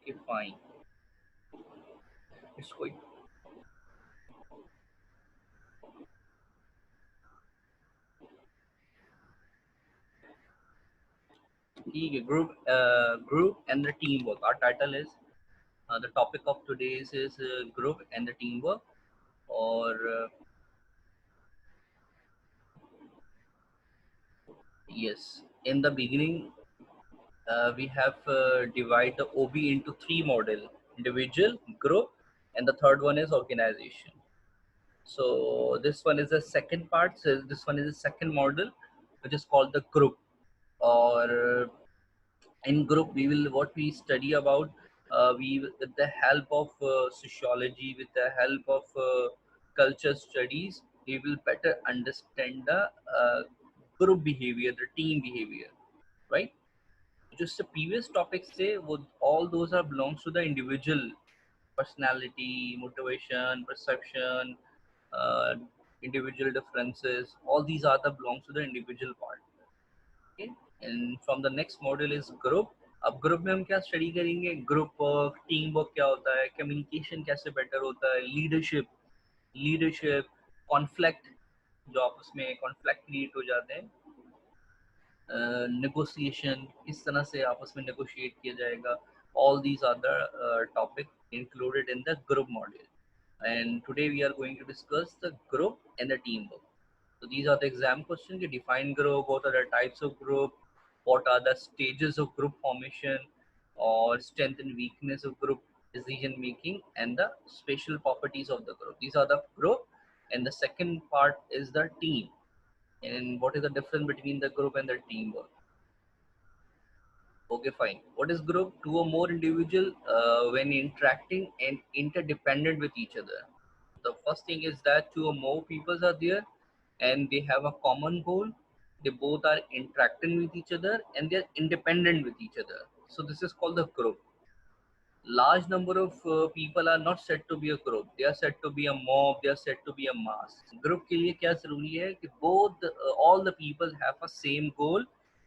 Okay, fine. It's going. ठीक है, group and the teamwork. Our title is the topic of today's is group and the teamwork. Or yes, in the beginning, we have divide the OB into three model: individual, group, and the third one is organization. So this one is the second part. So this one is the second model, which is called the group. Or in group, we will what we study about. We with the help of sociology, with the help of culture studies, we will better understand the group behavior, the team behavior, right? Just the previous topics say would all those are belongs to the individual personality, motivation, perception, uh, individual differences. All these are the belongs to the individual part. Okay, and from the next model is group. अब group में हम क्या study करेंगे? Group work, team work क्या होता है, communication कैसे better होता है, लीडरशिप, कॉन्फ्लिक्ट, जो आपस में कॉन्फ्लिक्ट क्रिएट हो जाते हैं, negotiation, किस तरह से आपस में negotiate किया जाएगा. All these are the topic included in the group model. And today we are going to discuss the group and the teamwork. So these are the exam questions. You define group, what are the types of group, what are the stages of group formation, or strength and weakness of group decision making, and the special properties of the group. These are the group, and the second part is the team. And what is the difference between the group and the teamwork? Okay, fine. What is group? Two or more individual when interacting and interdependent with each other. The first thing is that two or more people are there and they have a common goal. They both are interacting with each other and they are independent with each other. So this is called the group. Large number of people are not said to be a group. They are said to be a mob. They are said to be a mass. Group के लिए क्या जरूरी है कि all the people have a same goal.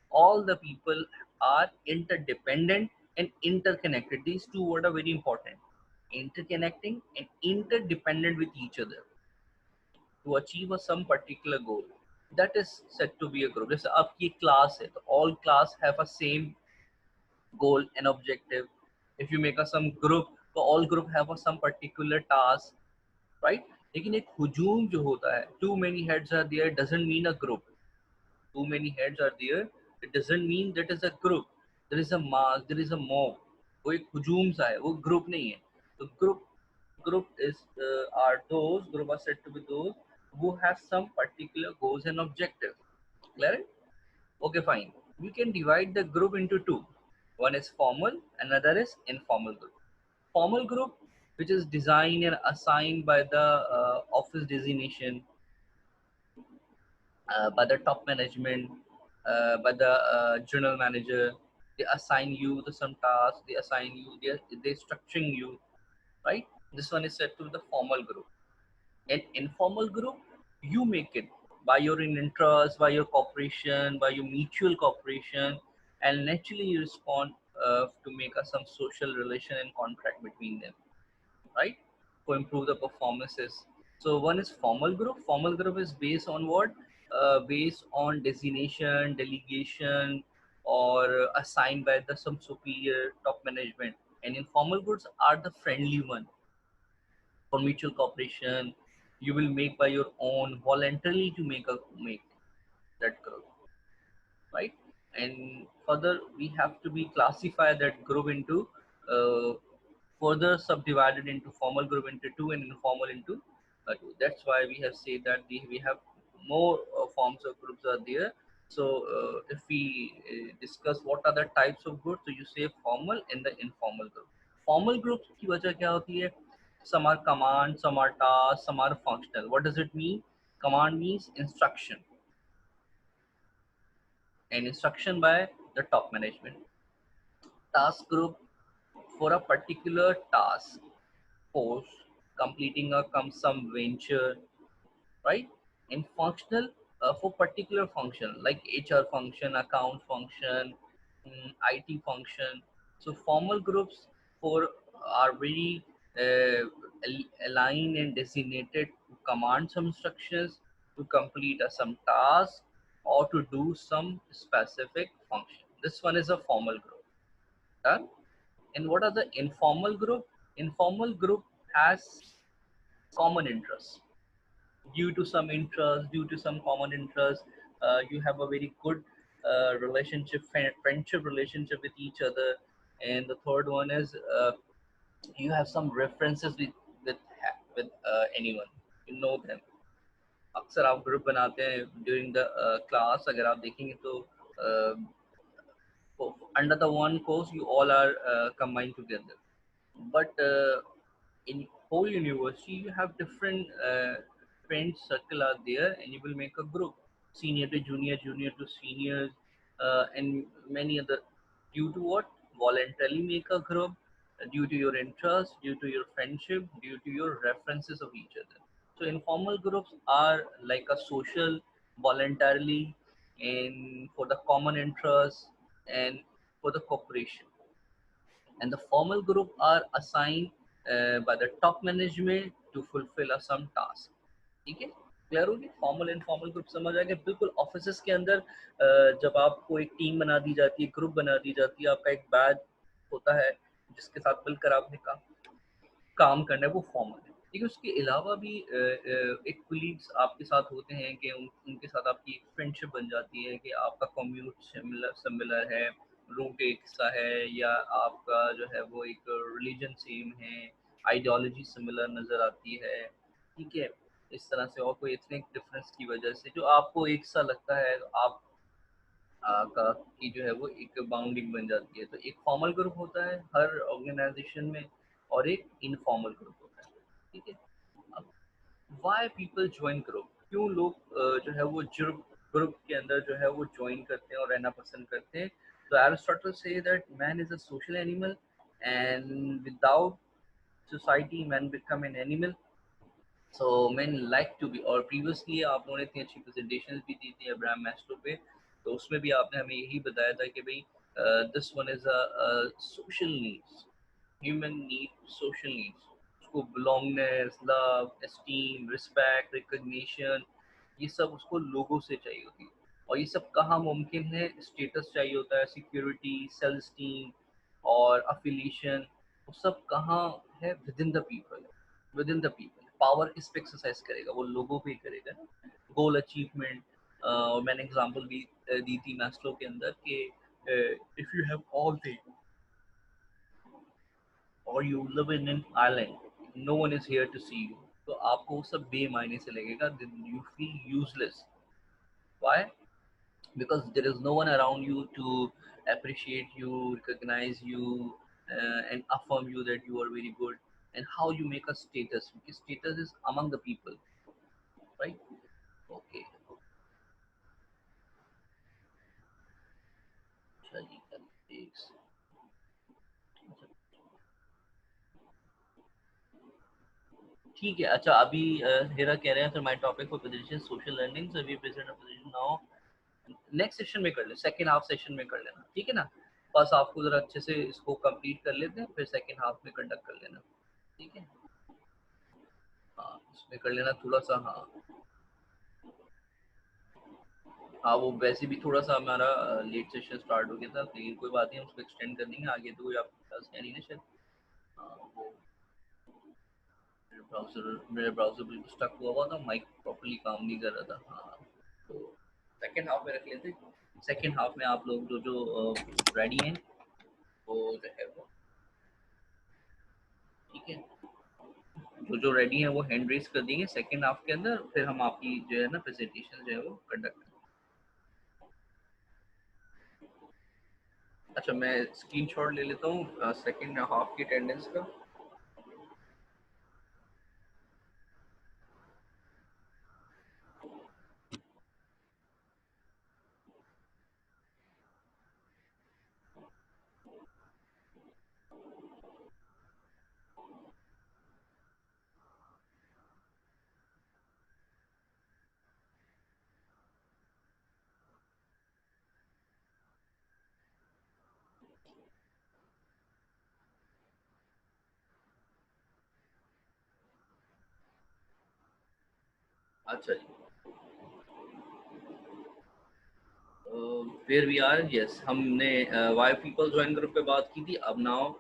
All the people are interdependent and interconnected. These two words are very important. Interconnecting and interdependent with each other to achieve a some particular goal. That is said to be a group. जैसे आपकी class है तो all class have a same goal and objective. If you make a some group, तो all group have a some particular task, right? लेकिन एक हुजूम जो होता है, too many heads are there doesn't mean a group. Too many heads are there, it doesn't mean that is a group. There is a mass, there is a mob. वो एक हुजूम सा है, वो group नहीं है. तो group is are those group are said to be those who have some particular goals and objectives. Clear it? Okay, fine. We can divide the group into two. One is formal, another is informal group. Formal group, which is designed and assigned by the office designation, by the top management, by the general manager. They assign you the some tasks. They assign you. They structuring you, right? This one is said to the formal group. An informal group, you make it by your interest, by your cooperation, by your mutual cooperation, and naturally you respond to make some social relation and contract between them, right? To improve the performances. So one is formal group. Formal group is based on what? Based on designation, delegation, or assigned by the some superior top management. And informal groups are the friendly one for mutual cooperation. You will make by your own voluntarily to make that group, right? And further we have to be classify that group into uh, further subdivided into formal group into two and informal into two. That's why we have said that we have more forms of groups are there. So if we discuss what are the types of groups, so you say formal and the informal group. Formal groups की वजह क्या होती है? Some are command, some are task, some are functional. What does it mean? Command means instruction, and instruction by the top management. Task group for a particular task force completing a some venture, right? And functional for particular function like HR function, account function, IT function. So formal groups for are very aligned and designated to command some instructions, to complete some task, or to do some specific function. This one is a formal group. Done. And what are the informal group? Informal group has common interests. Due to some interest, due to some common interest, you have a very good relationship, friendship relationship with each other. And the third one is you have some references with with anyone, you know them. अक्सर आप group बनाते हैं during the class, अगर आप देखेंगे तो under the one course you all are combined together. But in whole university you have different friend circle are there, and you will make a group, senior to junior, junior to seniors, and many other. Due to what? Voluntarily make a group, due to your interest, due to your friendship, due to your references of each other. So informal groups are like a social, voluntarily, and for the common interest and for the cooperation. And the formal group are assigned by the top management to fulfill some task. ठीक है, clear होगी? Formal and formal group समझ आ गया। बिल्कुल office के अंदर जब आपको एक टीम बना दी जाती है, ग्रुप बना दी जाती है, आपका एक बैच होता है जिसके साथ मिलकर आपने काम करना है, वो फॉर्मल है। लेकिन उसके अलावा भी एक कुलीग्स आपके साथ होते हैं कि उनके साथ आपकी फ्रेंडशिप बन जाती है कि आपका कम्यूट सिमिलर सिमिलर है, रूट एक सा है, या आपका जो है वो एक रिलीजन सेम है, आइडियोलॉजी सिमिलर नज़र आती है। ठीक है, इस तरह से और कोई एथनिक डिफरेंस की वजह से जो आपको एक सा लगता है, आप का की जो है वो एक बाउंडिंग बन जाती है। तो एक फॉर्मल ग्रुप होता है हर ऑर्गेनाइजेशन में, और एक इनफॉर्मल ग्रुप होता है। ठीक है, अब वाई पीपल ज्वाइन ग्रुप, क्यों लोग जो है वो ग्रुप के अंदर जो है वो ज्वाइन करते हैं और रहना पसंद करते हैं? तो Aristotle say that man is a social animal, and without society man become an animal. So man like to be, और प्रीवियसली आप लोगों ने इतनी अच्छी प्रेजेंटेशन भी दी थी अब्राहम मैस्लो पे, तो उसमें भी आपने हमें यही बताया था कि भाई this one is a social needs, human need social needs. उसको बिलोंगनेस, लव, एस्टीम, रिस्पेक्ट, रिकग्निशन, ये सब उसको लोगों से चाहिए होती है। और ये सब कहाँ मुमकिन है? स्टेटस चाहिए होता है, सिक्योरिटी, सेल्फ स्टीम और अफिलिएशन, वो सब कहाँ है? With in the people, with in the people. Power किस पे एक्सरसाइज करेगा? वो लोगों पे ही करेगा ना। गोल अचीवमेंट, और मैंने एग्जांपल भी दी थी मैस्लो के अंदर कि if you have all thing और you live in an island, no one is here to see you, तो आपको वो सब बेमायने से लगेगा, you feel useless. Why? because there is no one around you to appreciate you, recognize you, and affirm you that you are very good. And how you make a status, because status is among the people, right? Okay, चलिए एक ठीक है। अच्छा, अभी हेरा कह रहे हैं, sir my topic for presentation social learning, so we present a presentation now. Next session में कर ले, सेकंड हाफ सेशन में कर लेना, ठीक है ना? बस आपको जरा अच्छे से इसको कंप्लीट कर लेते हैं, फिर सेकंड हाफ में कंडक्ट कर लेना, ठीक है? हाँ, इसमें कर लेना थोड़ा सा। हाँ हाँ, वो वैसे भी थोड़ा सा हमारा लेट सेशन स्टार्ट हो गया था, लेकिन कोई बात नहीं, हम उसको एक्सटेंड कर देंगे आगे। तो आपके पास है नहीं ना शायद? हाँ, वो मेरे ब्राउज़र बिल्कुल स्टक हुआ था, माइक प्रॉपर्ली काम नहीं कर रहा था। हाँ, तो सेकंड हाफ में रख लेते हैं। सेकंड हाफ में आप लोग जो जो रेडी हैं वो जो है वो, ठीक है, जो जो रेडी हैं वो हैंड रेस कर देंगे सेकंड हाफ के अंदर, फिर हम आपकी जो है ना प्रेजेंटेशन जो है वो कंडक्ट करेंगे। अच्छा, मैं स्क्रीनशॉट ले लेता हूँ सेकंड हाफ की अटेंडेंस का। अच्छा जी, वेयर वी आर, यस, हमने वाई पीपल ज्वाइन ग्रुप पे बात की थी। अब now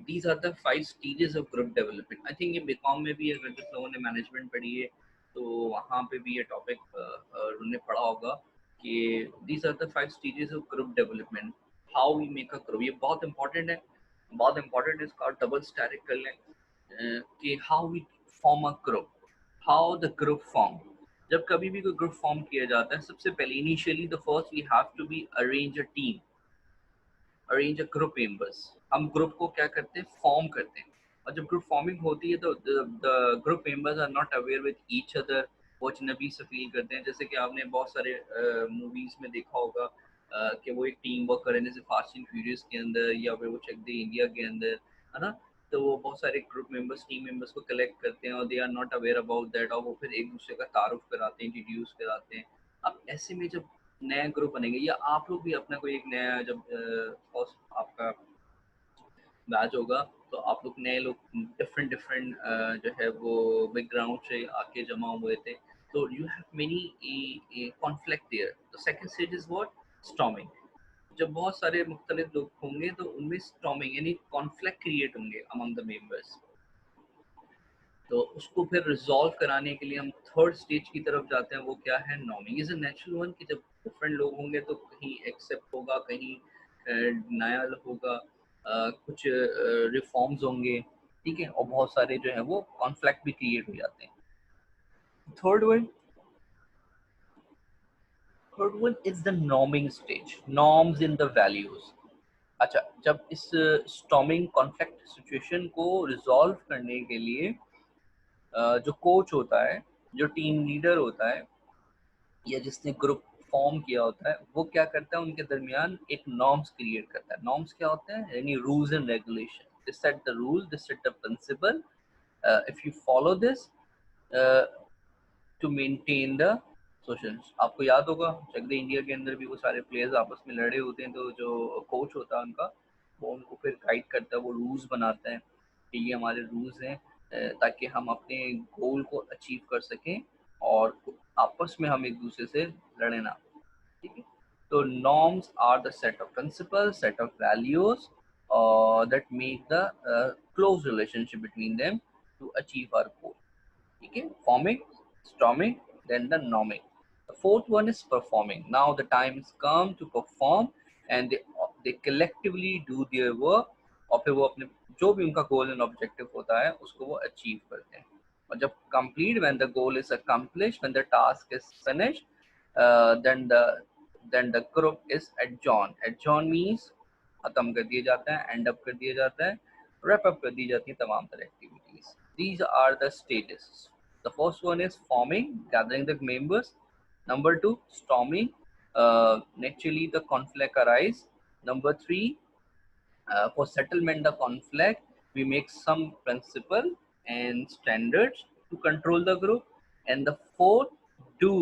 these are the 5 stages of group development. I think ये बीकॉम में भी, अगर जिस लोगों ने मैनेजमेंट पढ़ी है तो वहाँ पे भी ये टॉपिक उन्होंने पढ़ा होगा कि these are the 5 stages of group development, how we make a group. ये बहुत इंपॉर्टेंट है, बहुत इंपॉर्टेंट है, इसका डबल स्टैटिक कर लें कि how we form a group, how the group form. जब कभी भी कोई ग्रुप फॉर्म किया जाता है, सबसे पहले initially the first we have to be arrange a team, arrange a group members. हम ग्रुप को क्या करते हैं, फॉर्म करते हैं। और जब ग्रुप फॉर्मिंग होती है तो the group members are not aware with each other, वो अजनबी से फील करते हैं। जैसे कि आपने बहुत सारे मूवीज में देखा होगा कि वो एक टीम वर्क करें, जैसे फास्ट एंड फ्यूरियस के अंदर या फिर वो चक दे इंडिया के अंदर, है ना। तो वो बहुत सारे ग्रुप मेंबर्स, टीम मेंबर्स को कलेक्ट करते हैं और they are not aware about that, और वो फिर एक दूसरे का तारुफ कराते हैं, इंट्रोड्यूस कराते हैं। अब ऐसे में जब नया ग्रुप बनेंगे, या आप लोग भी अपना कोई एक नया, जब आपका बैच होगा तो आप लोग नए लोग, डिफरेंट डिफरेंट जो है वो बैकग्राउंड से आके जमा हुए थे, तो you have many conflict there. The second stage is what, storming. जब बहुत सारे मुख्तलिफ लोग होंगे तो उनमें स्टॉर्मिंग यानी कॉन्फ्लिक्ट क्रिएट होंगे अमंग द मेंबर्स, तो उसको फिर रिजॉल्व कराने के लिए हम थर्ड स्टेज की तरफ जाते हैं। वो क्या है, norming. Is a natural one कि जब डिफरेंट लोग होंगे तो कहीं एक्सेप्ट होगा, कहीं डिनायल होगा, कुछ रिफॉर्म्स होंगे, ठीक है, और बहुत सारे जो है वो कॉन्फ्लिक्ट भी क्रिएट हो जाते हैं। Third one, third one is the norming stage, norms in the values. अच्छा, जब इस स्टॉर्मिंग कॉन्फ्लिक्ट सिचुएशन को रिजॉल्व करने के लिए जो कोच होता है, जो टीम लीडर होता है, या जिसने ग्रुप फॉर्म किया होता है, वो क्या करता है, उनके दरमियान एक नॉर्म्स क्रिएट करता है। नॉर्म्स क्या होते हैं, यानी rules and regulation. This set the rule, this set the principle, if you follow this to maintain the social. आपको याद होगा चक दे इंडिया के अंदर भी वो सारे प्लेयर्स आपस में लड़े होते हैं, तो जो कोच होता है उनका, वो उनको फिर गाइड करता है, वो रूल्स बनाता है कि ये हमारे रूल्स हैं, ताकि हम अपने गोल को अचीव कर सकें और आपस में हम एक दूसरे से लड़े ना, ठीक है। तो norms are the set of principles, set of values that make the close relationship between them to achieve our goal, ठीक है। Forming, storming, then the norming. The fourth one is performing. Now the time has come to perform, and they collectively do their work, और फिर वो अपने जो भी उनका goal and objective होता है उसको वो अचीव करते हैं। और जब complete, when the goal is accomplished, when the task is finished, then the group is adjourned. Adjourn means खत्म कर दिया जाता है, एंड अप कर दिया जाता है, wrap up कर दी जाती है तमाम तरह activities. These are the stages. The first one is forming, gathering the members. Number two, storming. Naturally, the conflict arise. Number three, for settlement the conflict, we make some principle and standards to control the group. And the fourth, do,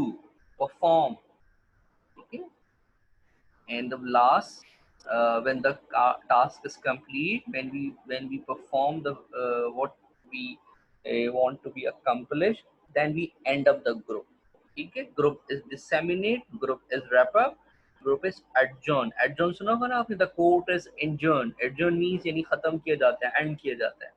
perform. Okay, and the last, when the task is complete, when we perform the what we want to be accomplished, then we end up the group, ठीक है। Group is disseminate, group is wrap up, group is adjourn. Adjourn सुना होगा ना आपने, the court is adjourn. Adjourn means यानी खत्म किया जाता है, एंड किया जाता है,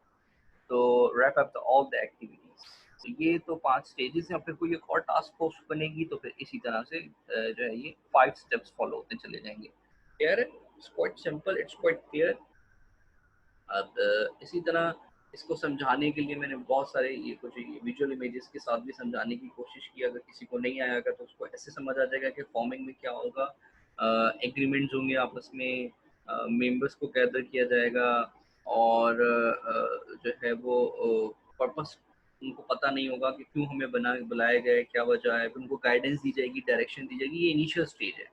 तो wrap up all the activities. तो ये तो 5 स्टेजेस हैं। फिर कोई एक और टास्क फोर्स बनेगी तो फिर इसी तरह से जो है ये 5 स्टेप्स फॉलो होते चले जाएंगे। क्लियर है, it's quite simple, it's quite clear. अब इसी तरह इसको समझाने के लिए मैंने बहुत सारे ये कुछ विजुअल इमेजेस के साथ भी समझाने की कोशिश की। अगर किसी को नहीं आएगा तो उसको ऐसे समझ आ जाएगा कि फॉर्मिंग में क्या होगा। एग्रीमेंट्स होंगे आपस में, मेंबर्स को गैदर किया जाएगा, और जो है वो पर्पस उनको पता नहीं होगा कि क्यों हमें बुलाया गया है, क्या वजह है, फिर उनको गाइडेंस दी जाएगी, डायरेक्शन दी जाएगी। ये इनिशियल स्टेज है।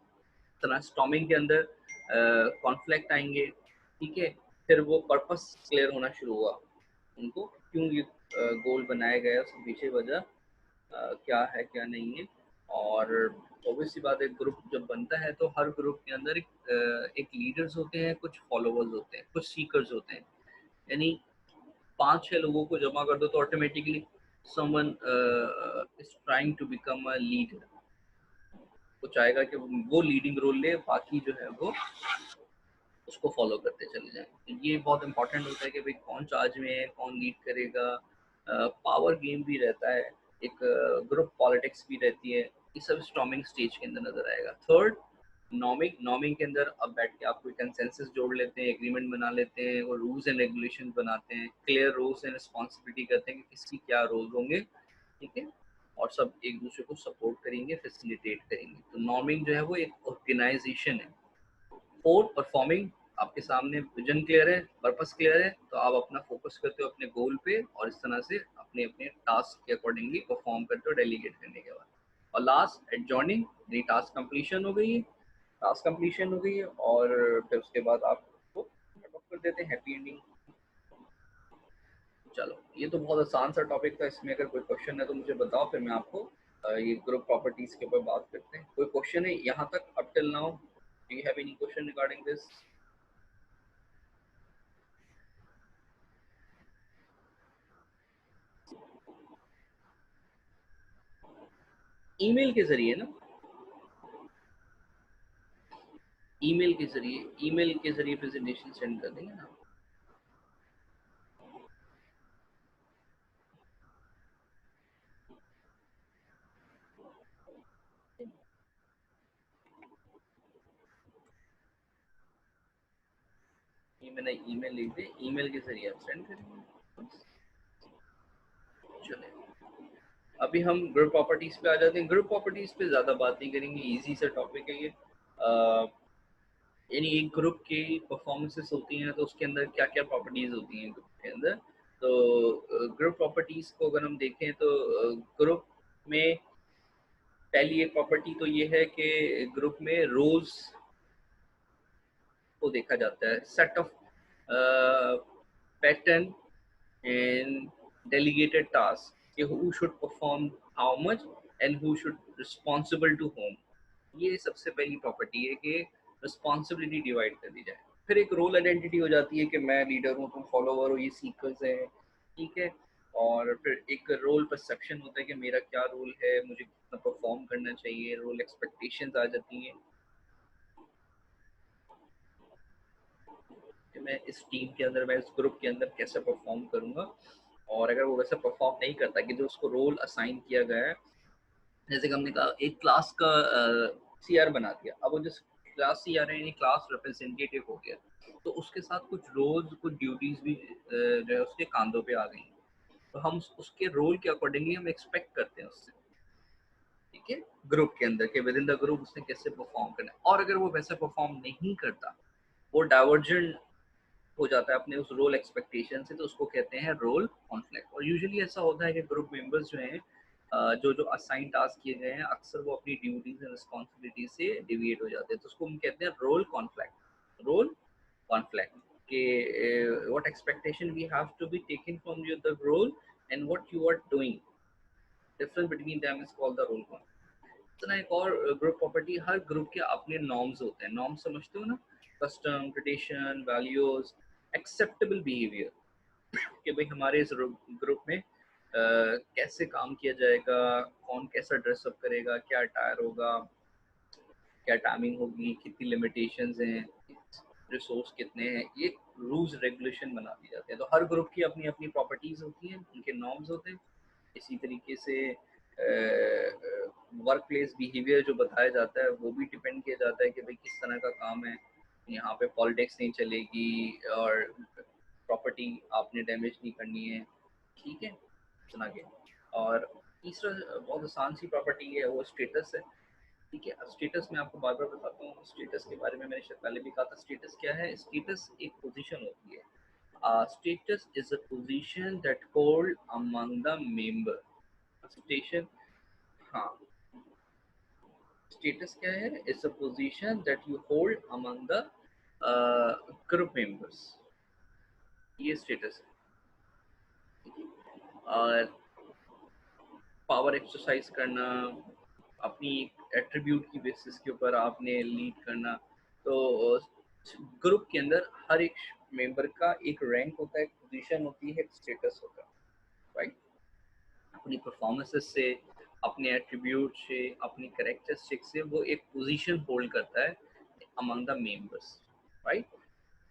तरह स्टॉर्मिंग के अंदर कॉन्फ्लिक्ट आएंगे, ठीक है, फिर वो पर्पस क्लियर होना शुरू हुआ उनको, क्यों ये गोल बनाया गया है, उसके पीछे वजह क्या है क्या नहीं है। और ऑब्वियस सी बात है, ग्रुप जब बनता है तो हर ग्रुप के अंदर एक लीडर्स होते हैं, कुछ फॉलोवर्स होते हैं, कुछ सीकर्स होते हैं। यानी 5-6 लोगों को जमा कर दो तो automatically someone is trying to become a leader, वो चाहेगा कि वो लीडिंग रोल ले, बाकी जो है वो उसको फॉलो करते चले जाएं। तो ये बहुत इंपॉर्टेंट होता है कि भाई कौन चार्ज में है, कौन लीड करेगा। पावर गेम भी रहता है, एक ग्रुप पॉलिटिक्स भी रहती है, ये सब स्टॉर्मिंग स्टेज के अंदर नजर आएगा। Third, norming. नॉर्मिंग के अंदर अब बैठ के आप कोई कंसेंसस जोड़ लेते हैं, एग्रीमेंट बना लेते हैं, और रूल्स एंड रेगुलेशन बनाते हैं, क्लियर रोल्स एंड रिस्पॉन्सिबिलिटी करते हैं कि किसकी क्या रोल होंगे, ठीक है, और सब एक दूसरे को सपोर्ट करेंगे, फैसिलिटेट करेंगे। तो नॉर्मिंग जो है वो एक ऑर्गेनाइजेशन है। Fourth, performing. आपके सामने विजन क्लियर है, पर्पस क्लियर है, तो आप अपना फोकस करते हो अपने गोल पे, और इस तरह से अपने अपने टास्क के अकॉर्डिंगली परफॉर्म करते हो डेलीगेट करने के बाद। और लास्ट, एडजॉर्निंग। ये टास्क कंप्लीशन हो गई है, टास्क कंप्लीशन हो गई है, और फिर उसके बाद आप उसको कर देते हैं, हैप्पी एंडिंग। चलो, ये तो बहुत आसान सा टॉपिक था, इसमें अगर कोई क्वेश्चन है तो मुझे बताओ, फिर मैं आपको ये ग्रुप प्रॉपर्टीज के ऊपर बात करते हैं। कोई क्वेश्चन है यहाँ तक up till now? Do you have any question regarding this? Email के जरिए ना, ईमेल के जरिए प्रेजेंटेशन सेंड कर देंगे ना। ये मैंने ईमेल लिख दे, ईमेल के जरिए आप सेंड करेंगे। चले, अभी हम ग्रुप प्रॉपर्टीज पे आ जाते हैं। ग्रुप प्रॉपर्टीज पे ज्यादा बात नहीं करेंगे, इजी सा टॉपिक है ये। यानी एक ग्रुप की परफॉर्मेंसेस होती हैं, तो उसके अंदर क्या क्या प्रॉपर्टीज होती हैं ग्रुप के अंदर। तो ग्रुप प्रॉपर्टीज को अगर हम देखें तो ग्रुप में पहली एक प्रॉपर्टी तो ये है कि ग्रुप में रोल्स को देखा जाता है, set of pattern and delegated tasks कि who should perform how much and who should responsible to whom। ये सबसे पहली प्रॉपर्टी है कि रिस्पॉन्सिबिलिटी डिवाइड कर दी जाए। फिर एक रोल आइडेंटिटी हो जाती है कि मैं लीडर हूँ, तुम फॉलोवर हो, ये सीक्वेंस है, ठीक है। और फिर एक रोल परसेप्शन होता है कि मेरा क्या रोल है, मुझे कितना परफॉर्म करना चाहिए, रोल एक्सपेक्टेशंस आ जाती हैं कि मैं इस टीम के अंदर, मैं इस ग्रुप के अंदर कैसे परफॉर्म करूंगा। और अगर वो वैसे परफॉर्म नहीं करता, कि जो उसको रोल असाइन किया गया है, जैसे कि हमने कहा एक क्लास का सीआर बना दिया, अब वो जो क्लास सीआर है, यानी क्लास रिप्रेजेंटेटिव हो गया, तो उसके साथ कुछ रोल्स, कुछ ड्यूटीज भी जो है उसके कांधों पे आ गई। तो हम उसके रोल के अकॉर्डिंगली हम एक्सपेक्ट करते हैं उससे, ठीक है, ग्रुप के अंदर के विद इन द ग्रुप उसने कैसे परफॉर्म करना है। और अगर वो वैसे परफॉर्म नहीं करता, वो डाइवर्जेंट हो जाता है अपने उस रोल एक्सपेक्टेशन से, तो उसको कहते हैं रोल कॉन्फ्लिक्ट। और यूजुअली ऐसा होता है कि ग्रुप मेंबर्स जो हैं, जो जो असाइन टास्क किए गए हैं, अक्सर वो अपनी ड्यूटीज एंड रिस्पॉन्सिबिलिटी से डिविएट हो जाते हैं, तो उसको हम कहते हैं रोल कॉन्फ्लिक्ट। रोल कॉन्फ्लिक्ट के what expectation we have to be taken from your the role and what you are doing, difference between them is called the role conflict. इतना एक और ग्रुप प्रॉपर्टी, हर ग्रुप के अपने norms होते हैं। Norms समझते हो ना, custom, tradition, values, acceptable behaviour, कि भाई हमारे इस ग्रुप में कैसे काम किया जाएगा, कौन कैसा ड्रेसअप करेगा, क्या अटायर होगा, क्या टाइमिंग होगी, कितनी लिमिटेशंस हैं, रिसोर्स कितने हैं, ये रूल्स रेगुलेशन बना दिए जाते हैं। तो हर ग्रुप की अपनी अपनी प्रॉपर्टीज होती हैं, उनके नॉर्म्स होते हैं। इसी तरीके से वर्क प्लेस बिहेवियर जो बताया जाता है, वो भी डिपेंड किया जाता है कि भाई किस तरह का काम है। यहाँ पे पॉलिटिक्स नहीं चलेगी, और प्रॉपर्टी आपने डैमेज नहीं करनी है, ठीक है, सुना के। और तीसरा बहुत आसान सी प्रॉपर्टी है, वो स्टेटस है, ठीक है। अब स्टेटस मैं आपको बार बार बताता हूँ, स्टेटस के बारे में मैंने शायद पहले भी कहा था। स्टेटस क्या है? स्टेटस एक पोजीशन होती है। Status is a position that hold among the member. Station, हाँ, स्टेटस क्या है? It's a position that you hold among the group members, ये स्टेटस है। और पावर एक्सरसाइज करना, अपनी एट्रीब्यूट की बेसिस के ऊपर आपने लीड करना। तो ग्रुप के अंदर हर एक मेंबर का एक रैंक होता है, एक पोजीशन होती है, एक स्टेटस होता है, राइट। अपनी परफॉर्मेंसेस से, अपने एट्रीब्यूट से, अपनी करेक्टरिस्टिक से वो एक पोजीशन होल्ड करता है अमंग द मेंबर्स, राइट।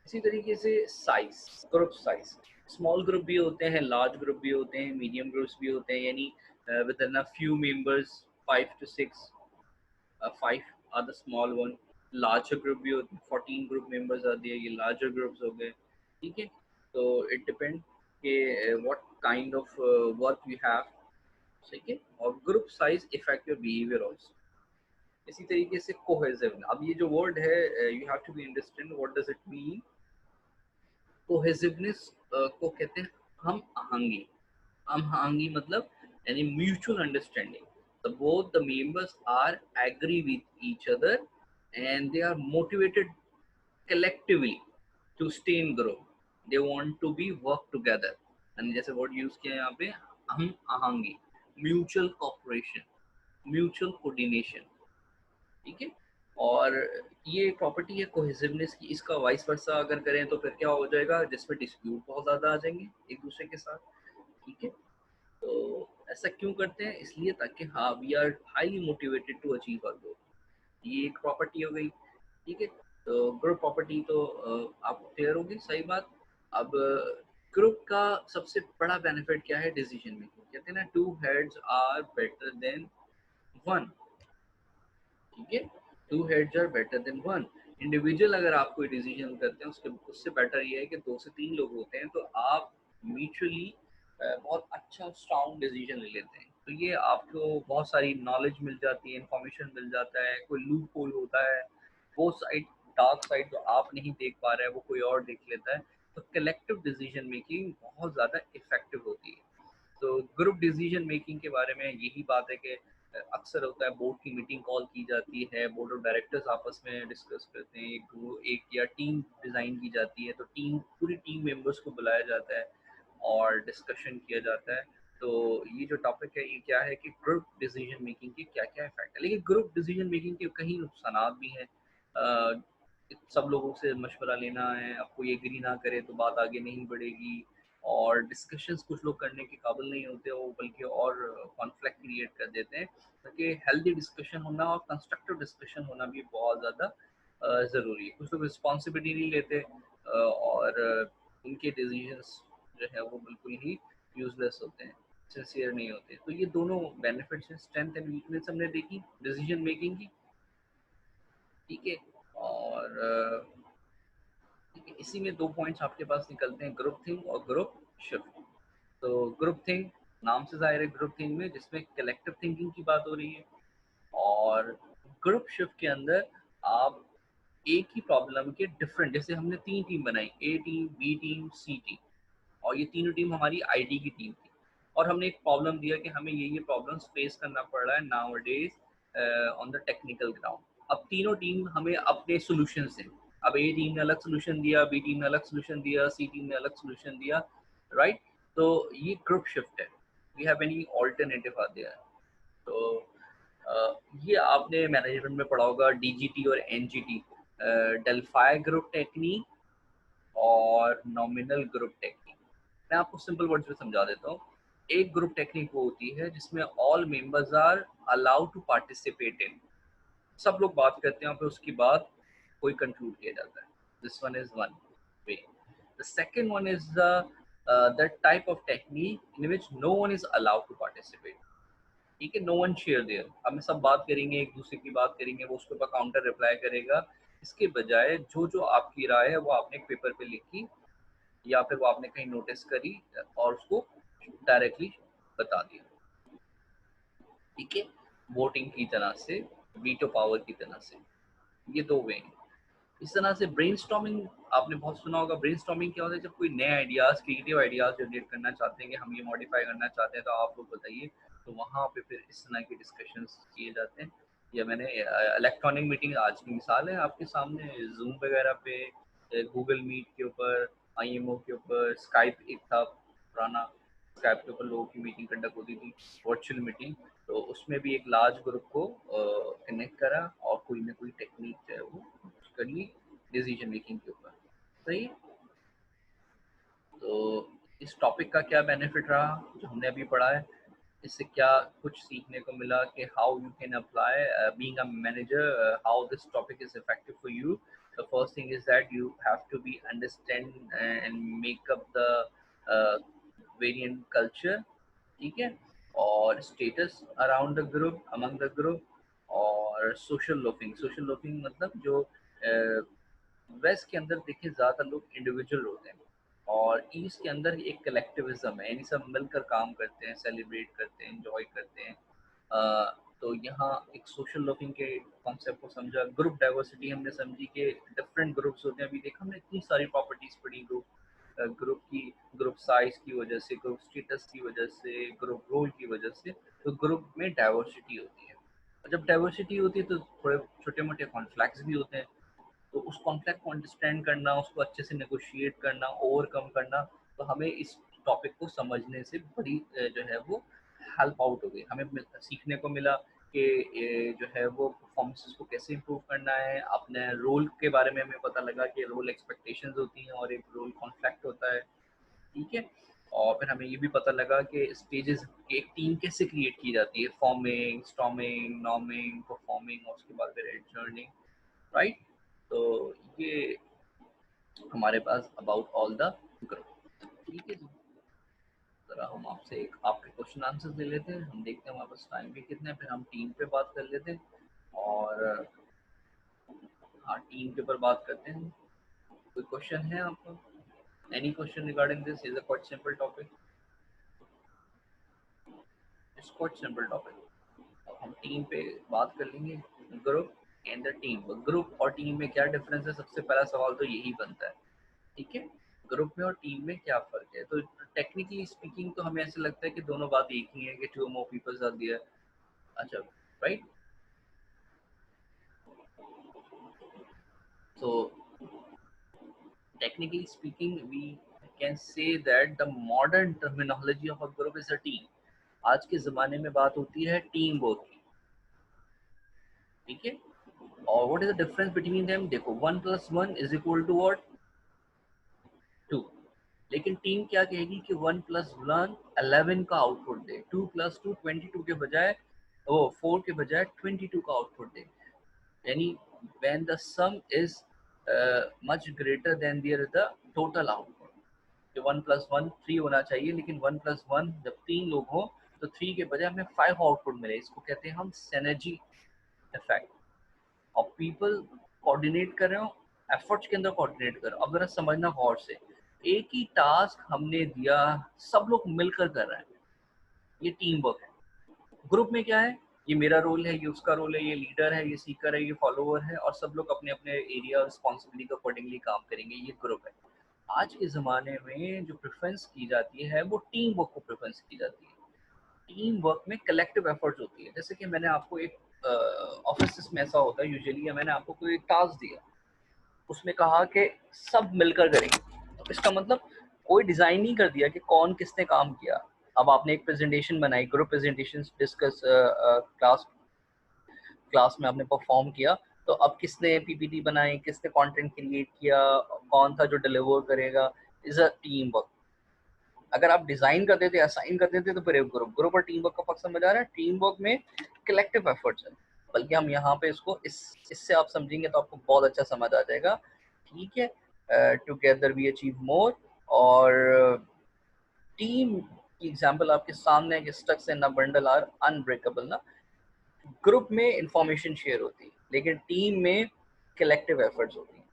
इसी तरीके से size, group size, small group भी होते हैं, लार्ज ग्रुप भी होते हैं, मीडियम ग्रुप्स भी होते हैं, यानी within a few members, 5 to 6, 5 are the small one. Larger group भी होते हैं, 14 ग्रुप मेंबर्स आते हैं, ये लार्जर ग्रुप्स हो गए, ठीक है। तो इट डिपेंड कि what kind of work we have, ठीक है। और group size effect your behaviour also. इसी तरीके से कोहेसिव, अब ये जो वर्ड है, you have to be understand what does it mean. Cohesiveness को कहते हैं हम आहंगी। हम आहंगी मतलब यानी mutual understanding, the both the members are agree with each other and they are motivated collectively to stay in group, they want to be work together। and जैसे वर्ड यूज किया है यहाँ पे, हम आहंगी, म्यूचुअल कॉपरेशन, म्यूचुअल कोऑर्डिनेशन, ठीक है। और ये प्रॉपर्टी है कोहेसिवनेस की। इसका वाइस वर्सा अगर करें तो फिर क्या हो जाएगा, जिसमें डिस्प्यूट बहुत ज्यादा आ जाएंगे एक दूसरे के साथ, ठीक है। तो ऐसा क्यों करते हैं, इसलिए ताकि हाँ we are highly motivated to achieve our goal, ये एक प्रॉपर्टी हो गई, ठीक है। तो ग्रुप प्रॉपर्टी तो आपको क्लियर होगी, सही बात। अब ग्रुप का सबसे बड़ा बेनिफिट क्या है, डिसीजन मेकिंग। कहते हैं ना, 2 heads आर बेटर देन 1, ठीक है। 2 heads are better than 1। Individual अगर आप कोई डिसीजन करते हैं, उसके उससे बेटर ये है कि 2 से 3 लोग होते हैं, तो आप म्यूचुअली बहुत अच्छा स्ट्रॉन्ग डिसीजन ले लेते हैं। तो ये आपको बहुत सारी नॉलेज मिल जाती है, इंफॉर्मेशन मिल जाता है, कोई लूप होल होता है, वो साइड, डार्क साइड जो आप नहीं देख पा रहे हैं वो कोई और देख लेता है। तो कलेक्टिव डिसीजन मेकिंग बहुत ज़्यादा इफेक्टिव होती है। तो ग्रुप डिसीजन मेकिंग के बारे में यही बात है कि अक्सर होता है बोर्ड की मीटिंग कॉल की जाती है, बोर्ड ऑफ डायरेक्टर्स आपस में डिस्कस करते हैं, एक या टीम डिज़ाइन की जाती है, तो टीम, पूरी टीम मेंबर्स को बुलाया जाता है और डिस्कशन किया जाता है। तो ये जो टॉपिक है ये क्या है कि ग्रुप डिसीजन मेकिंग के क्या क्या इफेक्ट है। लेकिन ग्रुप डिसीजन मेकिंग के कई नुकसान भी हैं। सब लोगों से मशवरा लेना है, अब कोई एग्री ना करे तो बात आगे नहीं बढ़ेगी, और डिस्कशंस कुछ लोग करने के काबिल नहीं होते, वो बल्कि और कॉन्फ्लिक्ट क्रिएट कर देते हैं। ताकि हेल्दी डिस्कशन होना और कंस्ट्रक्टिव डिस्कशन होना भी बहुत ज़्यादा ज़रूरी है। कुछ लोग रिस्पॉन्सिबिलिटी नहीं लेते, और उनके डिसीजंस जो है वो बिल्कुल ही यूजलेस होते हैं, सिंसियर नहीं होते। तो ये दोनों बेनिफिट्स हैं, स्ट्रेंथ एंड वीकनेस हमने देखी डिसीजन मेकिंग की, ठीक है। और ठीक है, इसी में 2 पॉइंट्स आपके पास निकलते हैं, ग्रुप थिंक और ग्रुप शिफ्ट। तो ग्रुप थिंक, नाम से जाहिर है ग्रुप थिंक में जिसमें कलेक्टिव थिंकिंग की बात हो रही है, और ग्रुप शिफ्ट के अंदर आप एक ही प्रॉब्लम के डिफरेंट, जैसे हमने 3 टीम बनाई, ए टीम, बी टीम, सी टीम, और ये तीनों टीम हमारी आईटी की टीम थी, और हमने एक प्रॉब्लम दिया कि हमें ये प्रॉब्लम्स फेस करना पड़ रहा है now days on the technical ground. अब तीनों टीम हमें अपने सोल्यूशन दें। अब ए टीम ने अलग सोल्यूशन दिया, बी टीम ने अलग सोल्यूशन दिया, सी टीम ने अलग सोल्यूशन दिया, राइट। तो ये ग्रुप शिफ्ट है, we have any alternative are there. तो ये आपने मैनेजमेंट में पढ़ा होगा, डीजीटी और एनजीटी, डेल्फाई ग्रुप टेक्निक और नॉमिनल ग्रुप टेक्निक। मैं आपको सिंपल वर्ड्स में समझा देता हूँ। एक ग्रुप टेक्निक वो होती है जिसमें all members are allowed to participate in, सब लोग बात करते हैं और फिर उसकी बात कोई कंक्लूड किया जाता है। This one is one way. The second one is the type of technique in which no one is allowed to participate, ठीक है, नो वन शेयर देयर। अब हम सब बात करेंगे, एक दूसरे की बात करेंगे, वो उसके ऊपर काउंटर रिप्लाई करेगा। इसके बजाय जो जो आपकी राय है वो आपने एक पेपर पे लिखी, या फिर वो आपने कहीं नोटिस करी और उसको डायरेक्टली बता दिया, ठीक है। वोटिंग की तरह से, वीटो पावर की तरह से, ये 2 वे हैं। इस तरह से ब्रेनस्टॉर्मिंग आपने बहुत सुना होगा। ब्रेनस्टॉर्मिंग क्या होता है, जब कोई नए आइडियाज, क्रिएटिव आइडियाज जनरेट करना चाहते हैं कि हम ये मॉडिफाई करना चाहते हैं, तो आप लोग बताइए, तो वहाँ पे फिर इस तरह के डिस्कशंस किए जाते हैं। या मैंने इलेक्ट्रॉनिक मीटिंग आज की मिसाल है आपके सामने, जूम वगैरह पे, गूगल मीट के ऊपर, आईएमओ के ऊपर, स्काइप एक था पुराना, स्काइप के ऊपर लोगों की मीटिंग कंडक्ट होती थी, वर्चुअल मीटिंग। तो उसमें भी एक लार्ज ग्रुप को कनेक्ट करा और कोई ना कोई टेक्निक जो है वो कर ली डिसीजन मेकिंग के ऊपर, सही है। तो इस टॉपिक का क्या बेनिफिट रहा जो हमने अभी पढ़ा है, इससे क्या कुछ सीखने को मिला कि how you can apply being a manager, how this topic is effective for you. The first thing is that you have to be understand and make up the variant culture, ठीक है, और status around the group, among the group. और social loafing मतलब जो waste के अंदर देखिए ज़्यादातर लोग इंडिविजुअल होते हैं और ईस्ट के अंदर एक कलेक्टिविज्म है, यानी सब मिलकर काम करते हैं, सेलिब्रेट करते हैं, एंजॉय करते हैं. तो यहाँ एक सोशल लर्निंग के कॉन्सेप्ट को समझा. ग्रुप डाइवर्सिटी हमने समझी कि डिफरेंट ग्रुप्स होते हैं. अभी देखा हमने इतनी सारी प्रॉपर्टीज पढ़ी ग्रुप की, ग्रुप साइज की वजह से, ग्रुप स्टेटस की वजह से, ग्रुप रोल की वजह से. तो ग्रुप में डाइवर्सिटी होती है और जब डाइवर्सिटी होती है तो थोड़े छोटे मोटे कॉन्फ्लिक्ट्स भी होते हैं. तो उस कॉन्फ्लिक्ट को अंडरस्टैंड करना, उसको अच्छे से नेगोशिएट करना, ओवरकम करना, तो हमें इस टॉपिक को समझने से बड़ी जो है वो हेल्प आउट हो गई. हमें सीखने को मिला कि जो है वो परफॉर्मेंसेस को कैसे इम्प्रूव करना है. अपने रोल के बारे में हमें पता लगा कि रोल एक्सपेक्टेशंस होती हैं और एक रोल कॉन्फ्लिक्ट होता है, ठीक है. और फिर हमें ये भी पता लगा कि स्टेजेस एक टीम कैसे क्रिएट की जाती है, फॉर्मिंग, स्टॉर्मिंग, नॉर्मिंग, परफॉर्मिंग और उसके बाद फिर एडजर्निंग, राइट. तो ये हमारे पास अबाउट ऑल द ग्रुप, ठीक है जी. जरा हम आपसे एक आपके क्वेश्चन आंसर ले लेते हैं, हम देखते हैं हमारे पास टाइम भी कितना है, फिर हम टीम पे बात कर लेते हैं. और हाँ, टीम के ऊपर बात करते हैं. कोई क्वेश्चन है आपको? Any question regarding this? Is a quite simple topic, it's quite simple topic. अब हम टीम पे बात कर लेंगे. Group and the team. Group और टीम में क्या डिफरेंस है, सबसे पहला सवाल तो यही बनता है, ठीक है. ग्रुप में और टीम में क्या फर्क है? तो टेक्निकली स्पीकिंग तो हमें ऐसा लगता है कि दोनों बात एक ही है कि two more peoples are there. अच्छा, right. So technically speaking, we can say that the modern terminology of a group is a team. आज के ज़माने में बात होती है टीम वर्क की, ठीक है. और what is the difference between them? देखो, 1+1 = what? 2. लेकिन टीम क्या कहेगी कि 1+1 11 का आउटपुट दे, 2+2 22 के बजाय, वो 4 के बजाय 22 का आउटपुट दे. यानी when the sum is much greater than the total output. कि 1+1 3 होना चाहिए, लेकिन 1+1 जब 3 लोग हो तो 3 के बजाय हमें 5 आउटपुट मिले. इसको कहते हैं हम सिनर्जी इफेक्ट. और पीपल कोऑर्डिनेट कर रहे हो, एफर्ट्स के अंदर कोऑर्डिनेट कर रहे हो. अब जरा समझना गौर से, एक ही टास्क हमने दिया, सब लोग मिलकर कर रहे हैं, ये टीम वर्क है. ग्रुप में क्या है, ये मेरा रोल है, ये उसका रोल है, ये लीडर है, ये सीकर है, ये फॉलोअर है, और सब लोग अपने अपने एरिया और रिस्पॉन्सिबिलिटी के अकॉर्डिंगली काम करेंगे, ये ग्रुप है. आज के ज़माने में जो प्रेफरेंस की जाती है वो टीम वर्क को प्रेफरेंस की जाती है. टीम वर्क में कलेक्टिव एफर्ट्स होती है. जैसे कि मैंने आपको एक ऑफिस में ऐसा होता है यूजुअली, मैंने आपको कोई एक टास्क दिया, उसमें कहा कि सब मिलकर करेंगे. तो इसका मतलब कोई डिज़ाइन नहीं कर दिया कि कौन किसने काम किया. अब आपने एक प्रेजेंटेशन बनाई, group presentation discuss class class में आपने परफॉर्म किया, तो अब किसने पीपीटी बनाई, किसने कंटेंट क्रिएट किया, कौन था जो डिलीवर करेगा, इज अ टीम वर्क. अगर आप डिजाइन कर देते, असाइन कर देते, तो फिर ग्रुप ग्रुप और टीम वर्क का फर्क समझ आ रहा है. टीम वर्क में कलेक्टिव एफर्ट्स है, बल्कि हम यहाँ पे इसको इससे आप समझेंगे तो आपको बहुत अच्छा समझ आ जाएगा, ठीक है. Together we achieve more. और टीम की एग्जांपल आपके सामने है कि structure and bundle are unbreakable ना. ग्रुप में इंफॉर्मेशन शेयर होती है, लेकिन टीम में कलेक्टिव एफर्ट्स होती हैं.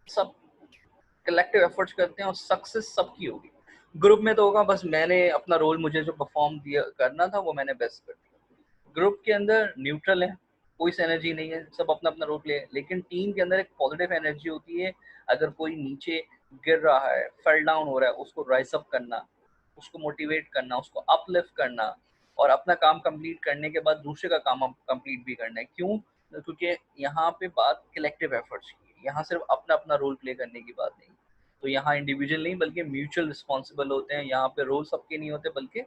सब कलेक्टिव एफर्ट्स करते हैं और सक्सेस सबकी होगी. ग्रुप में तो होगा बस मैंने अपना रोल, मुझे जो परफॉर्म दिया करना था वो मैंने बेस्ट कर दिया. ग्रुप के अंदर न्यूट्रल है, कोई एनर्जी नहीं है, सब अपना अपना रोल प्ले है. लेकिन टीम के अंदर एक पॉजिटिव एनर्जी होती है. अगर कोई नीचे गिर रहा है, फेल डाउन हो रहा है, उसको राइज अप करना, उसको मोटिवेट करना, उसको अपलिफ्ट करना, और अपना काम कंप्लीट करने के बाद दूसरे का काम कंप्लीट भी करना है. क्यों? क्योंकि यहाँ पे बात कलेक्टिव एफर्ट्स की है, यहाँ सिर्फ अपना अपना रोल प्ले करने की बात नहीं. तो यहाँ इंडिविजुअल नहीं बल्कि म्यूचुअल रिस्पॉन्सिबल होते हैं. यहाँ पे रोल सबके नहीं होते बल्कि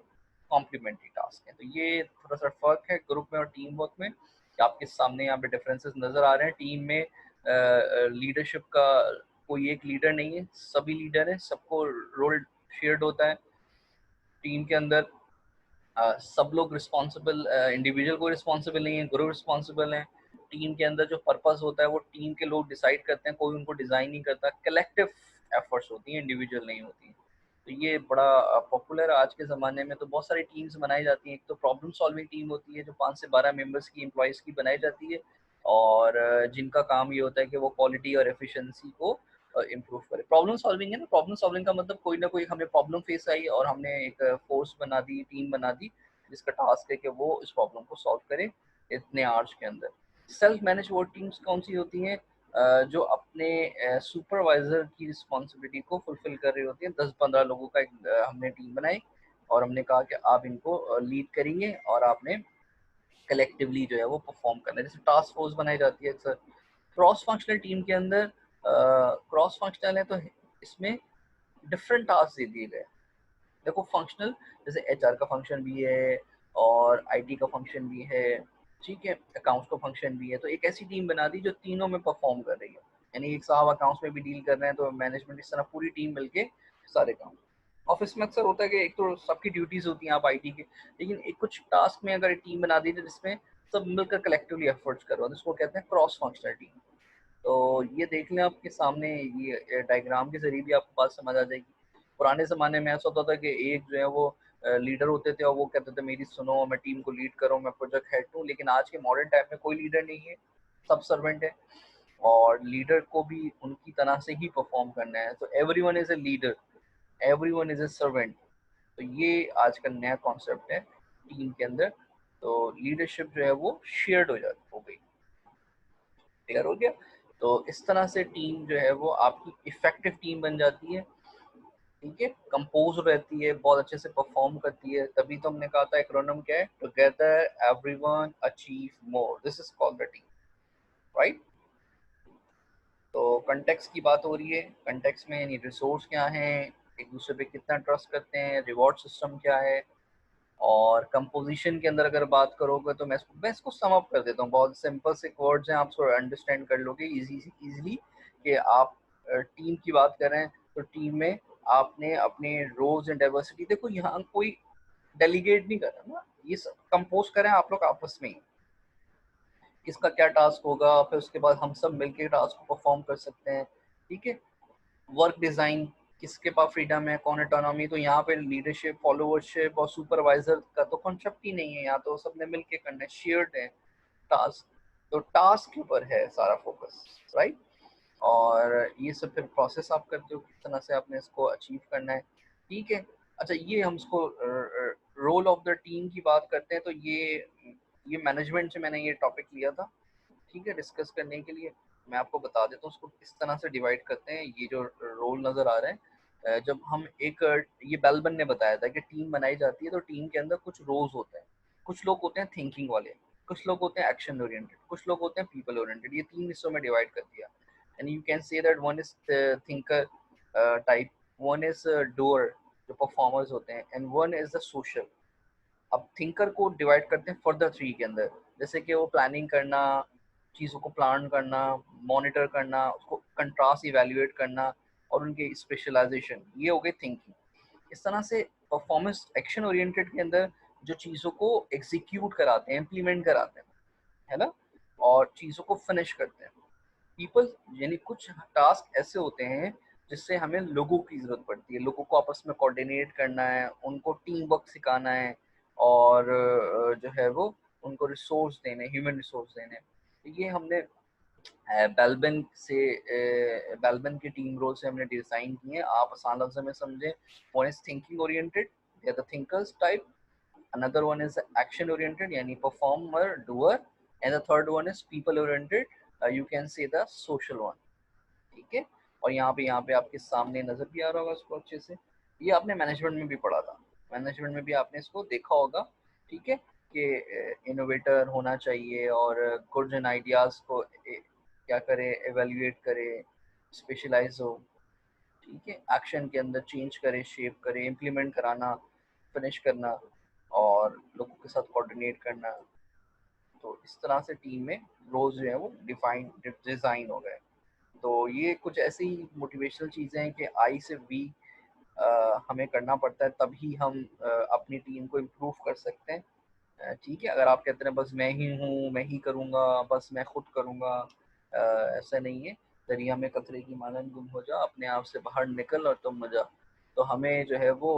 कॉम्प्लीमेंट्री टास्क है. तो ये थोड़ा सा फर्क है ग्रुप में और टीम वर्क में. आपके सामने यहाँ पे डिफरेंसेस नजर आ रहे हैं. टीम में लीडरशिप का कोई एक लीडर नहीं है, सभी लीडर है, सबको रोल शेयर्ड होता है टीम के अंदर. सब लोग रिस्पॉन्सिबल, इंडिविजुअल कोई रिस्पॉन्सिबल नहीं है, ग्रुप रिस्पॉन्सिबल है। टीम के अंदर जो पर्पस होता है वो टीम के लोग डिसाइड करते हैं, कोई उनको डिजाइन नहीं करता। कलेक्टिव एफर्ट्स होती हैं, इंडिविजुअल नहीं होती हैं। तो ये बड़ा पॉपुलर आज के ज़माने में। तो बहुत सारी टीम्स बनाई जाती हैं। एक तो प्रॉब्लम सॉल्विंग टीम होती है जो 5 से 12 मेंबर्स की, एम्प्लॉइज़ की बनाई जाती है, और जिनका काम ये होता है कि वो क्वालिटी और एफिशिएंसी को इम्प्रूव करे। प्रॉब्लम सॉल्विंग है ना, प्रॉब्लम सॉल्विंग का मतलब कोई ना कोई हमें प्रॉब्लम फेस आई और हमने एक फोर्स बना दी, टीम बना दी, जिसका टास्क है कि वो इस प्रॉब्लम को सॉल्व करे इतने आवर्स के अंदर। सेल्फ मैनेज वो टीम्स कौन सी होती हैं? जो अपने सुपरवाइजर की रिस्पॉन्सिबिलिटी को फुलफिल कर रही होती है। 10-15 लोगों का एक हमने टीम बनाई और हमने कहा कि आप इनको लीड करेंगे और आपने कलेक्टिवली जो है वो परफॉर्म करना है। जैसे टास्क फोर्स बनाई जाती है अक्सर। क्रॉस फंक्शनल टीम के अंदर, क्रॉस फंक्शनल है तो इसमें डिफरेंट टास्क दे दिए गए। देखो फंक्शनल, जैसे एचआर का फंक्शन भी है और आईटी का फंक्शन भी है, ठीक है, अकाउंट्स का फंक्शन भी है। तो एक ऐसी टीम बना दी जो तीनों में परफॉर्म कर रही है। यानी एक साहब अकाउंट्स में भी डील कर रहे हैं तो मैनेजमेंट इस तरह पूरी टीम मिलके सारे काम। ऑफिस में अक्सर होता है कि एक तो सबकी ड्यूटीज होती हैं आप आईटी के, लेकिन एक कुछ टास्क में अगर एक टीम बना दी है जिसमें सब मिलकर कलेक्टिवली एफर्ट्स करो, जिसको कहते हैं क्रॉस फंक्शनल टीम। तो ये देख लें आपके सामने, ये डायग्राम के जरिए भी आपको बात समझ आ जाएगी। पुराने ज़माने में ऐसा होता था कि एक जो है वो लीडर होते थे और वो कहते थे मेरी सुनो, मैं टीम को लीड करूँ, मैं प्रोजेक्ट हेड हूँ। लेकिन आज के मॉडर्न टाइम में कोई लीडर नहीं है, सब सर्वेंट है, और लीडर को भी उनकी तरह से ही परफॉर्म करना है। तो everyone is a leader, everyone is a servant. तो ये आज का नया कॉन्सेप्ट है टीम के अंदर। तो लीडरशिप जो है वो शेयर्ड हो गई। क्लियर हो गया? तो इस तरह से टीम जो है वो आपकी इफेक्टिव टीम बन जाती है, ठीक है, कंपोज रहती है, बहुत अच्छे से परफॉर्म करती है। तभी तो हमने कहा था एक्रोनिम क्या है, together everyone achieve more, this is called the team, right? तो कंटेक्स्ट की बात हो रही है। कंटेक्स्ट में यानी रिसोर्स क्या है, एक दूसरे पे कितना ट्रस्ट करते हैं, रिवॉर्ड सिस्टम क्या है। और कंपोजिशन के अंदर अगर बात करोगे तो मैं इसको सम अप कर देता हूँ। बहुत सिंपल से वर्ड्स हैं, आप उसको अंडरस्टैंड कर लोगे इजीली कि आप टीम की बात कर रहे हैं। तो टीम में आपने अपने रोल्स एंड डाइवर्सिटी, देखो यहाँ कोई डेलीगेट नहीं कर रहा ना, ये सब कंपोज करें आप लोग आपस में ही, किसका क्या टास्क होगा, फिर उसके बाद हम सब मिलकर टास्क को परफॉर्म कर सकते हैं, ठीक है। वर्क डिजाइन, किसके पास फ्रीडम है, कौन ऑटोनॉमी। तो यहाँ पे लीडरशिप, फॉलोवरशिप और सुपरवाइजर का तो कॉन्सेप्ट ही नहीं है, यहाँ तो सबने मिलके करना है, शेयर्ड है टास्क। तो टास्क के ऊपर है सारा फोकस, राइट। और ये सब फिर प्रोसेस आप करते हो किस तरह से आपने इसको अचीव करना है, ठीक है। अच्छा, ये हम इसको रोल ऑफ द टीम की बात करते हैं। तो ये मैनेजमेंट से मैंने ये टॉपिक लिया था, ठीक है, डिस्कस करने के लिए। मैं आपको बता देता हूँ उसको किस तरह से डिवाइड करते हैं। ये जो रोल नज़र आ रहे हैं, जब हम एक ये बेलबन ने बताया था कि टीम बनाई जाती है तो टीम के अंदर कुछ रोल्स होते हैं। कुछ लोग होते हैं थिंकिंग वाले, कुछ लोग होते हैं एक्शन ओरिएंटेड, कुछ लोग होते हैं पीपल ओरिएंटेड। ये 3 हिस्सों में डिवाइड कर दिया। And you can say that one is thinker type, one is doer जो परफॉर्मर्स होते हैं, and one is the social. अब थिंकर को डिवाइड करते हैं फर्दर 3 के अंदर, जैसे कि वो प्लानिंग करना, चीज़ों को प्लान करना, मॉनिटर करना, उसको कंट्रास्ट इवेल्युएट करना, और उनके स्पेशलाइजेशन, ये हो गए थिंकिंग। इस तरह से परफॉर्मेंस एक्शन ओरिएंटेड के अंदर जो चीज़ों को एग्जीक्यूट कराते हैं, इम्प्लीमेंट कराते हैं, है ना, और चीज़ों को फिनिश करते हैं। पीपल यानी कुछ टास्क ऐसे होते हैं जिससे हमें लोगों की ज़रूरत पड़ती है, लोगों को आपस में कोऑर्डिनेट करना है, उनको टीम वर्क सिखाना है, और जो है वो उनको रिसोर्स देने, ह्यूमन रिसोर्स देने। तो ये हमने बेलबन से, बेलबन के टीम रोल से हमने डिजाइन किए हैं। आप आसान लफ्ज़ों में समझें, one is thinking oriented, they are the thinkers type, another one is action oriented यानी performer doer, and the third one is people oriented, you can say the social one, ठीक है। और यहाँ पे आपके सामने नजर भी आ रहा होगा इसको अच्छे से। ये आपने मैनेजमेंट में भी पढ़ा था, मैनेजमेंट में भी आपने इसको देखा होगा, ठीक है, कि इनोवेटर होना चाहिए और गुड्स एंड आइडियाज को क्या करे, एवेल्युएट करे, स्पेशलाइज हो, ठीक है, एक्शन के अंदर चेंज करे, शेप करे, इम्प्लीमेंट कराना, फिनिश करना, और लोगों के साथ कोऑर्डिनेट करना। तो इस तरह से टीम में रोल्स जो है वो डिफाइन डिज़ाइन हो गए। तो ये कुछ ऐसी ही मोटिवेशनल चीज़ें हैं कि आई से वी हमें करना पड़ता है, तभी हम अपनी टीम को इम्प्रूव कर सकते हैं। ठीक है, अगर आप कहते हैं बस मैं ही हूँ, मैं ही करूँगा, बस मैं खुद करूँगा, ऐसा नहीं है। दरिया में कतरे की मानन गुम हो जा, अपने आप से बाहर निकल और तुम मजा। तो हमें जो है वो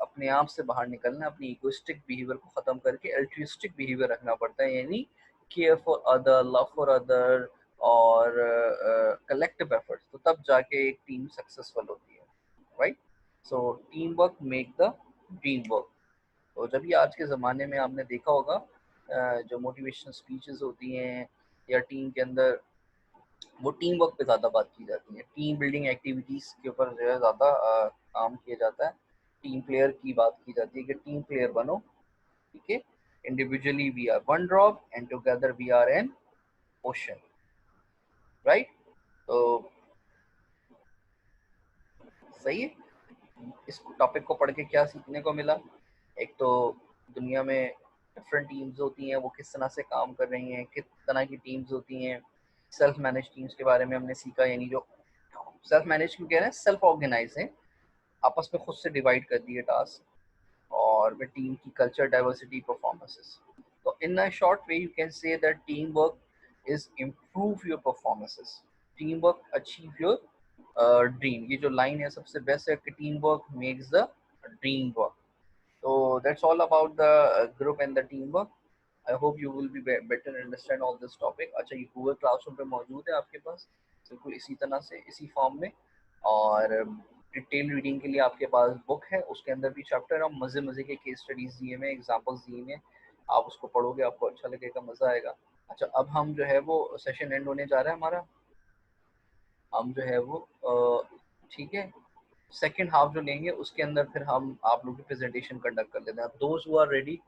अपने आप से बाहर निकलना, अपनी इगोइस्टिक बिहेवियर को ख़त्म करके एल्ट्रिस्टिक बिहेवियर रखना पड़ता है, यानी care for other, love for other और कलेक्टिव एफर्ट्स। तो तब जाके एक टीम सक्सेसफुल होती है, right. So team work make the dream work. तो जब भी आज के ज़माने में आपने देखा होगा जो मोटिवेशनल स्पीचेस होती हैं या टीम के अंदर, वो टीम वर्क पे ज़्यादा बात की जाती है, टीम बिल्डिंग एक्टिविटीज़ के ऊपर जो है ज़्यादा काम किया जाता है। टीम प्लेयर की बात की जाती है कि टीम प्लेयर बनो, ठीक है। Individually we are one drop and together we are an ocean, right. तो सही है। इस टॉपिक को पढ़ के क्या सीखने को मिला? एक तो दुनिया में डिफरेंट टीम्स होती हैं, वो किस तरह से काम कर रही हैं, किस तरह की टीम्स होती हैं। सेल्फ मैनेज टीम्स के बारे में हमने सीखा, यानी जो सेल्फ मैनेज क्यों कह रहे हैं, सेल्फ ऑर्गेनाइज है, आपस में खुद से डिवाइड कर दिए टास्क, और with team की culture diversity performances. So in a short way you can say that teamwork is improve your performances, teamwork achieve your dream। ये जो लाइन है सबसे बेस्ट है कि teamwork makes the dream work। so that's all about the group and the teamwork। I hope you will be better understand all this topic। अच्छा, ये Google classroom पे मौजूद है आपके पास, बिल्कुल इसी तरह से, इसी फॉर्म में। और डिटेल रीडिंग के लिए आपके पास बुक है, उसके अंदर भी चैप्टर और मज़े मज़े के केस स्टडीज दिए हुए, एग्जांपल्स दिए हुए। आप उसको पढ़ोगे, आपको अच्छा लगेगा, मज़ा आएगा। अच्छा, अब हम जो है वो सेशन एंड होने जा रहा है हमारा, हम जो है वो ठीक है, सेकेंड हाफ जो लेंगे उसके अंदर फिर हम आप लोग की प्रेजेंटेशन कंडक्ट कर लेते हैं। Those who are ready,